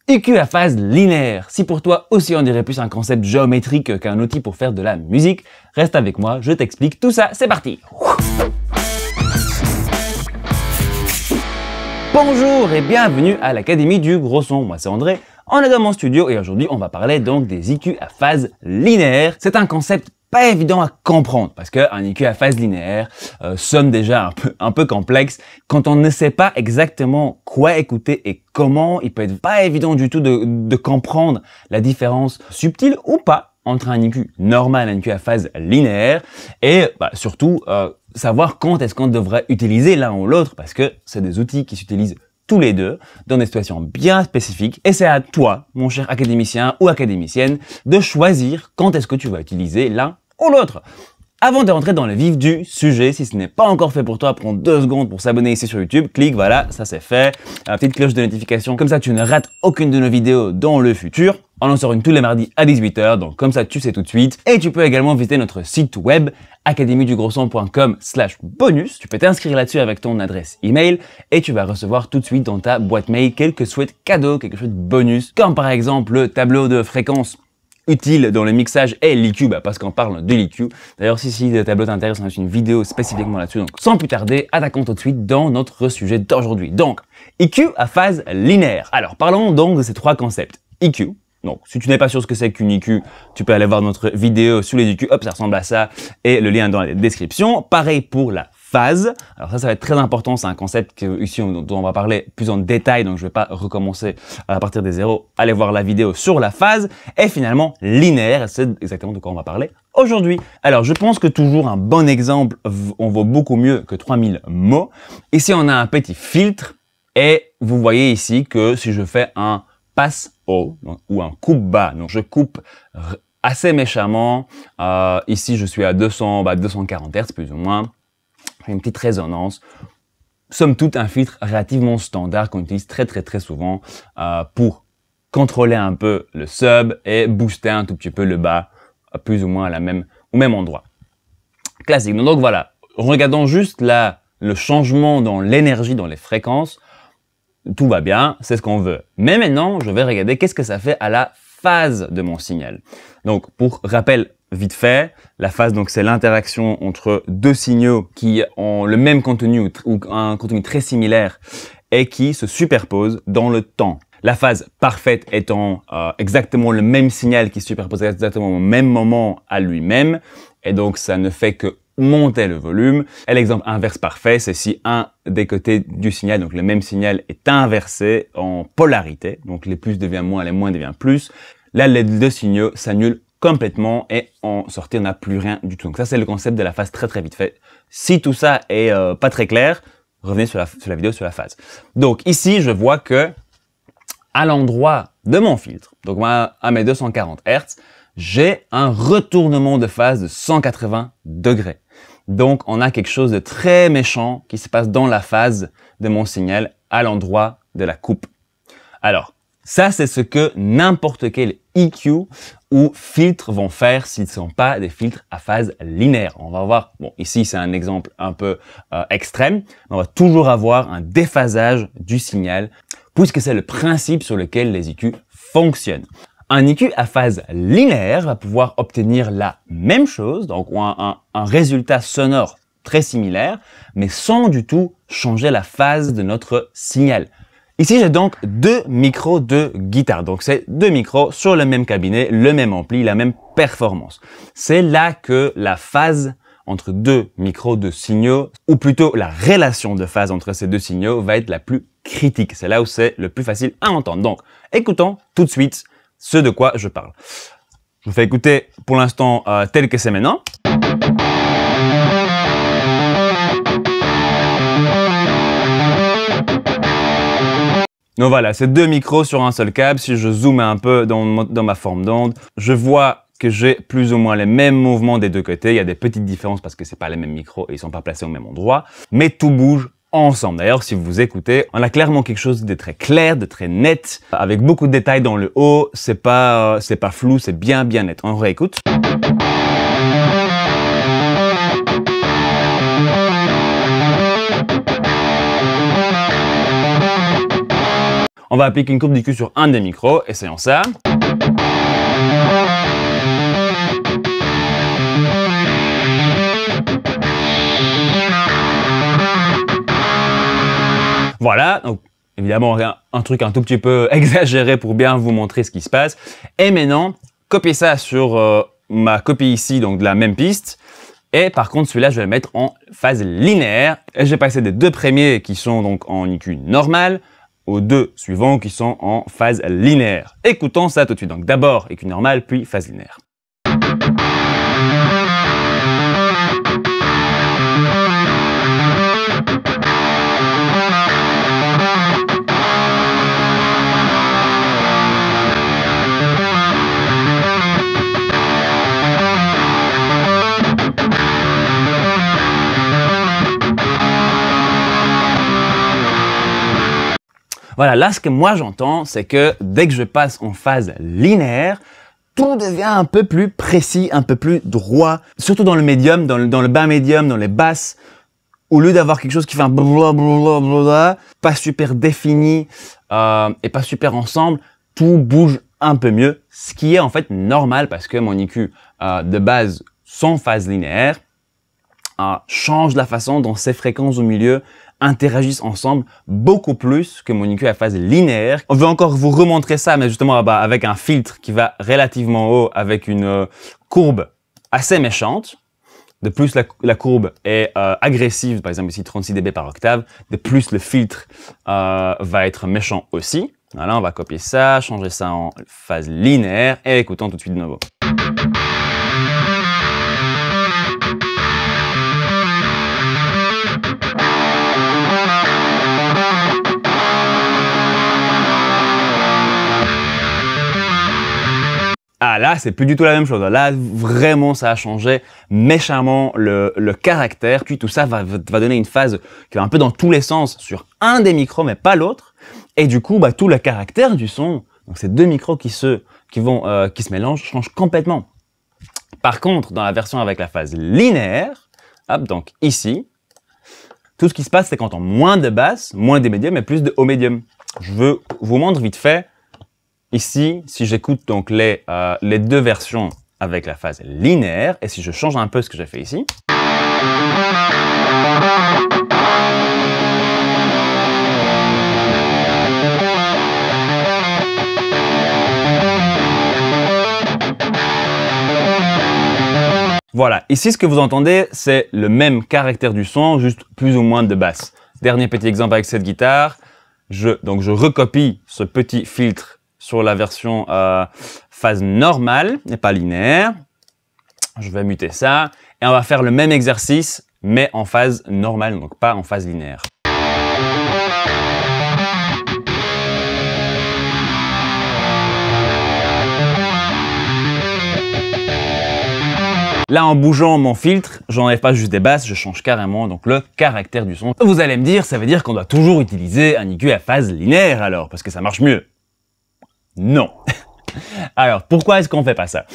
IQ à phase linéaire. Si pour toi aussi on dirait plus un concept géométrique qu'un outil pour faire de la musique, reste avec moi, je t'explique tout ça, c'est parti. Bonjour et bienvenue à l'Académie du Gros Son. Moi c'est André, on est dans mon studio et aujourd'hui on va parler donc des IQ à phase linéaire. C'est un concept pas évident à comprendre parce qu'un IQ à phase linéaire sonne déjà un peu complexe. Quand on ne sait pas exactement quoi écouter et comment, il peut être pas évident du tout de comprendre la différence subtile ou pas entre un IQ normal et un IQ à phase linéaire et surtout savoir quand est-ce qu'on devrait utiliser l'un ou l'autre parce que c'est des outils qui s'utilisent tous les deux dans des situations bien spécifiques et c'est à toi, mon cher académicien ou académicienne, de choisir quand est-ce que tu vas utiliser l'un ou l'autre. Avant de rentrer dans le vif du sujet, si ce n'est pas encore fait pour toi, prends 2 secondes pour s'abonner ici sur YouTube, clique, voilà, ça c'est fait, la petite cloche de notification, comme ça tu ne rates aucune de nos vidéos dans le futur. On en sort une tous les mardis à 18 h, donc comme ça tu sais tout de suite. Et tu peux également visiter notre site web academiedugrosson.com/bonus. Tu peux t'inscrire là-dessus avec ton adresse email et tu vas recevoir tout de suite dans ta boîte mail quelques chouettes cadeaux, quelques chouettes bonus, comme par exemple le tableau de fréquence utile dans le mixage et l'IQ, parce qu'on parle de l'IQ. D'ailleurs, si le tableau t'intéresse, on a une vidéo spécifiquement là-dessus. Donc, sans plus tarder, attaquons tout de suite dans notre sujet d'aujourd'hui. Donc, IQ à phase linéaire. Alors, parlons donc de ces 3 concepts. IQ. Donc, si tu n'es pas sûr ce que c'est qu'une IQ, tu peux aller voir notre vidéo sur les IQ. Hop, ça ressemble à ça. Et le lien dans la description. Pareil pour la phase. Alors ça va être très important. C'est un concept dont on va parler plus en détail. Donc, je ne vais pas recommencer à partir des zéros. Allez voir la vidéo sur la phase. Et finalement, linéaire. C'est exactement de quoi on va parler aujourd'hui. Alors, je pense que toujours un bon exemple, on vaut beaucoup mieux que 3000 mots. Ici, on a un petit filtre. Et vous voyez ici que si je fais un passe haut ou un coupe bas, donc je coupe assez méchamment. Ici, je suis à 240 Hz plus ou moins. Une petite résonance. Somme toute, un filtre relativement standard qu'on utilise très souvent pour contrôler un peu le sub et booster un tout petit peu le bas, plus ou moins au même endroit. Classique. Donc voilà, regardons juste là le changement dans l'énergie, dans les fréquences. Tout va bien, c'est ce qu'on veut. Mais maintenant, je vais regarder qu'est-ce que ça fait à la phase de mon signal. Donc, pour rappel vite fait, la phase, donc c'est l'interaction entre 2 signaux qui ont le même contenu ou un contenu très similaire et qui se superposent dans le temps. La phase parfaite étant exactement le même signal qui se superpose exactement au même moment à lui-même. Et donc, ça ne fait que monter le volume. Et l'exemple inverse parfait, c'est si un des côtés du signal, donc le même signal, est inversé en polarité. Donc les plus devient moins, les moins devient plus. Là, les 2 signaux s'annulent complètement et en sortie, on n'a plus rien du tout. Donc ça, c'est le concept de la phase très vite fait. Si tout ça est pas très clair, revenez sur la vidéo sur la phase. Donc ici, je vois que à l'endroit de mon filtre, donc moi, à mes 240 Hz, j'ai un retournement de phase de 180 degrés. Donc, on a quelque chose de très méchant qui se passe dans la phase de mon signal à l'endroit de la coupe. Alors, ça, c'est ce que n'importe quel IQ ou filtre vont faire s'ils ne sont pas des filtres à phase linéaire. On va voir, bon, ici, c'est un exemple un peu extrême. On va toujours avoir un déphasage du signal puisque c'est le principe sur lequel les IQ fonctionnent. Un IQ à phase linéaire va pouvoir obtenir la même chose, donc un résultat sonore très similaire, mais sans du tout changer la phase de notre signal. Ici, j'ai donc 2 micros de guitare. Donc, c'est 2 micros sur le même cabinet, le même ampli, la même performance. C'est là que la phase entre 2 micros de signaux, ou plutôt la relation de phase entre ces 2 signaux va être la plus critique. C'est là où c'est le plus facile à entendre. Donc, écoutons tout de suite ce de quoi je parle. Je vous fais écouter pour l'instant tel que c'est maintenant. Donc voilà, c'est 2 micros sur un seul câble. Si je zoome un peu dans ma forme d'onde, je vois que j'ai plus ou moins les mêmes mouvements des 2 côtés. Il y a des petites différences parce que c'est pas les mêmes micros et ils sont pas placés au même endroit. Mais tout bouge ensemble. D'ailleurs, si vous écoutez, on a clairement quelque chose de très clair, de très net, avec beaucoup de détails dans le haut. C'est pas flou, c'est bien net. On réécoute. On va appliquer une courbe d'IQ sur un des micros. Essayons ça. Voilà, donc évidemment un truc un tout petit peu exagéré pour bien vous montrer ce qui se passe. Et maintenant, copier ça sur ma copie ici, donc de la même piste. Et par contre, celui-là, je vais le mettre en phase linéaire. Et je vais passer des deux premiers qui sont donc en IQ normal aux deux suivants qui sont en phase linéaire. Écoutons ça tout de suite. Donc d'abord IQ normal, puis phase linéaire. Voilà, là, ce que moi j'entends, c'est que dès que je passe en phase linéaire, tout devient un peu plus précis, un peu plus droit, surtout dans le médium, dans le bas médium, dans les basses. Au lieu d'avoir quelque chose qui fait un blablabla, pas super défini et pas super ensemble, tout bouge un peu mieux, ce qui est en fait normal parce que mon IQ de base sans phase linéaire change la façon dont ces fréquences au milieu interagissent ensemble beaucoup plus que mon IQ à phase linéaire. On veut encore vous remontrer ça, mais justement avec un filtre qui va relativement haut, avec une courbe assez méchante. De plus la courbe est agressive, par exemple ici 36 dB par octave, de plus le filtre va être méchant aussi. Voilà, on va copier ça, changer ça en phase linéaire et écoutons tout de suite de nouveau. Ah là, c'est plus du tout la même chose. Là, vraiment, ça a changé méchamment le caractère. Puis tout ça va donner une phase qui va un peu dans tous les sens sur un des micros, mais pas l'autre. Et du coup, tout le caractère du son, donc ces deux micros qui se mélangent, change complètement. Par contre, dans la version avec la phase linéaire, hop, donc ici, tout ce qui se passe, c'est qu'on entend moins de basses, moins des médiums, mais plus de haut médium. Je veux vous montrer vite fait. Ici, si j'écoute donc les deux versions avec la phase linéaire, et si je change un peu ce que j'ai fait ici, voilà, ici ce que vous entendez, c'est le même caractère du son, juste plus ou moins de basse. Dernier petit exemple avec cette guitare, je recopie ce petit filtre sur la version phase normale et pas linéaire. Je vais muter ça et on va faire le même exercice mais en phase normale, donc pas en phase linéaire. Là, en bougeant mon filtre, j'enlève pas juste des basses, je change carrément donc le caractère du son. Vous allez me dire, ça veut dire qu'on doit toujours utiliser un IQ à phase linéaire alors, parce que ça marche mieux. Non. Alors, pourquoi est-ce qu'on fait pas ça?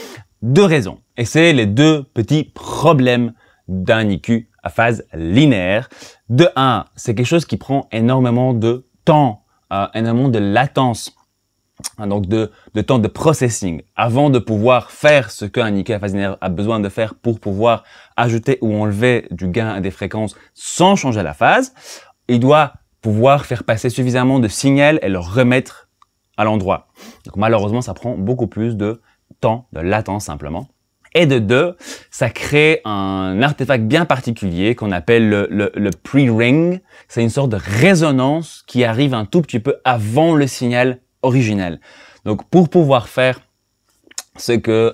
Deux raisons. Et c'est les deux petits problèmes d'un IQ à phase linéaire. De un, c'est quelque chose qui prend énormément de temps, énormément de latence, donc de temps de processing, avant de pouvoir faire ce qu'un IQ à phase linéaire a besoin de faire pour pouvoir ajouter ou enlever du gain à des fréquences sans changer la phase. Il doit pouvoir faire passer suffisamment de signal et le remettre à l'endroit. Donc malheureusement, ça prend beaucoup plus de temps, de latence simplement. Et de deux, ça crée un artefact bien particulier qu'on appelle le pre-ring. C'est une sorte de résonance qui arrive un tout petit peu avant le signal original. Donc pour pouvoir faire ce que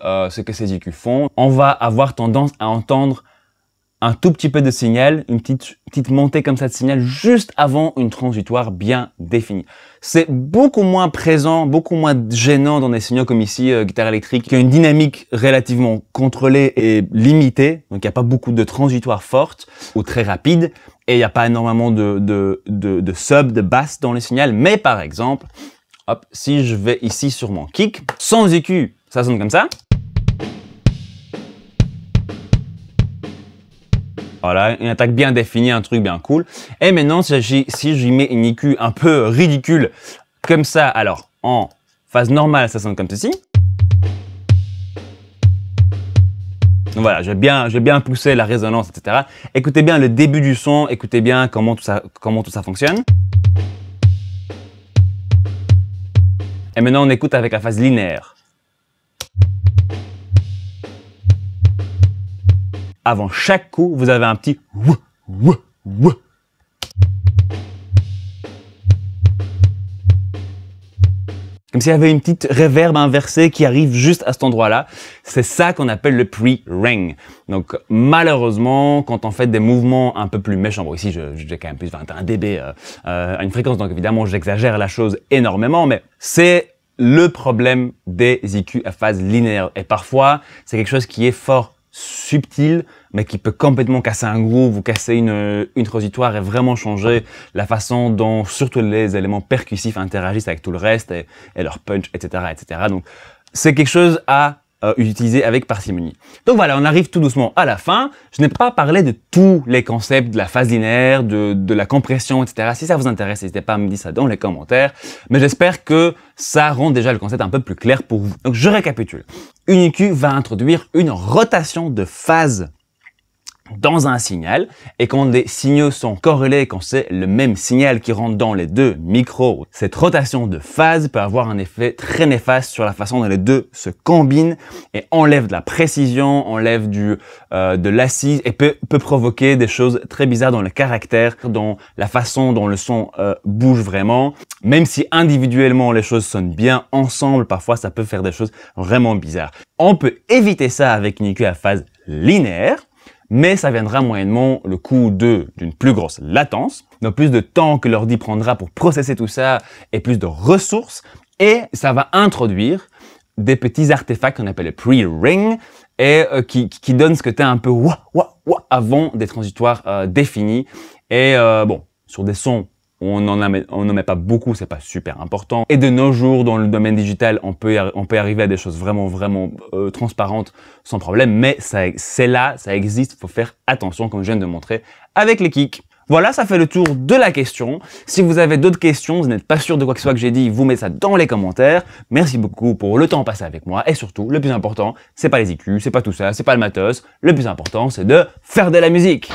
ces IQ font, on va avoir tendance à entendre un tout petit peu de signal, une petite montée comme ça de signal juste avant une transitoire bien définie. C'est beaucoup moins présent, beaucoup moins gênant dans des signaux comme ici, guitare électrique, qui a une dynamique relativement contrôlée et limitée, donc il n'y a pas beaucoup de transitoires fortes ou très rapides, et il n'y a pas énormément de sub, de basse dans le signal, mais par exemple, hop, si je vais ici sur mon kick, sans EQ, ça sonne comme ça. Voilà, une attaque bien définie, un truc bien cool. Et maintenant, si j'y mets une IQ un peu ridicule comme ça. Alors, en phase normale, ça sonne comme ceci. Donc voilà, je vais bien pousser la résonance, etc. Écoutez bien le début du son, écoutez bien comment tout ça fonctionne. Et maintenant, on écoute avec la phase linéaire. Avant chaque coup, vous avez un petit wouh, wouh, wouh. Comme s'il y avait une petite reverb inversée qui arrive juste à cet endroit-là. C'est ça qu'on appelle le pre-ring. Donc malheureusement, quand on fait des mouvements un peu plus méchants, bon ici j'ai quand même plus de 21 dB à une fréquence, donc évidemment j'exagère la chose énormément, mais c'est le problème des EQ à phase linéaire. Et parfois, c'est quelque chose qui est fort subtil, mais qui peut complètement casser un groove ou casser une transitoire et vraiment changer la façon dont surtout les éléments percussifs interagissent avec tout le reste et leur punch, etc., etc. Donc, c'est quelque chose à utiliser avec parcimonie. Donc voilà, on arrive tout doucement à la fin. Je n'ai pas parlé de tous les concepts de la phase linéaire, de la compression, etc. Si ça vous intéresse, n'hésitez pas à me dire ça dans les commentaires. Mais j'espère que ça rend déjà le concept un peu plus clair pour vous. Donc je récapitule. Une EQ va introduire une rotation de phase dans un signal, et quand des signaux sont corrélés, quand c'est le même signal qui rentre dans les deux micros, cette rotation de phase peut avoir un effet très néfaste sur la façon dont les deux se combinent et enlève de la précision, enlève de l'assise et peut provoquer des choses très bizarres dans le caractère, dans la façon dont le son bouge vraiment. Même si individuellement les choses sonnent bien, ensemble parfois ça peut faire des choses vraiment bizarres. On peut éviter ça avec une EQ à phase linéaire, mais ça viendra moyennement le coût d'une plus grosse latence, donc plus de temps que l'ordi prendra pour processer tout ça et plus de ressources, et ça va introduire des petits artefacts qu'on appelle les pre-ring et qui donnent ce côté un peu wah wah wah avant des transitoires définis. Et bon, sur des sons on n'en met pas beaucoup, c'est pas super important. Et de nos jours, dans le domaine digital, on peut arriver à des choses vraiment transparentes sans problème, mais c'est là, ça existe, il faut faire attention, comme je viens de montrer avec les kicks. Voilà, ça fait le tour de la question. Si vous avez d'autres questions, vous n'êtes pas sûr de quoi que ce soit que j'ai dit, vous mettez ça dans les commentaires. Merci beaucoup pour le temps passé avec moi. Et surtout, le plus important, c'est pas les EQ, c'est pas tout ça, c'est pas le matos. Le plus important, c'est de faire de la musique.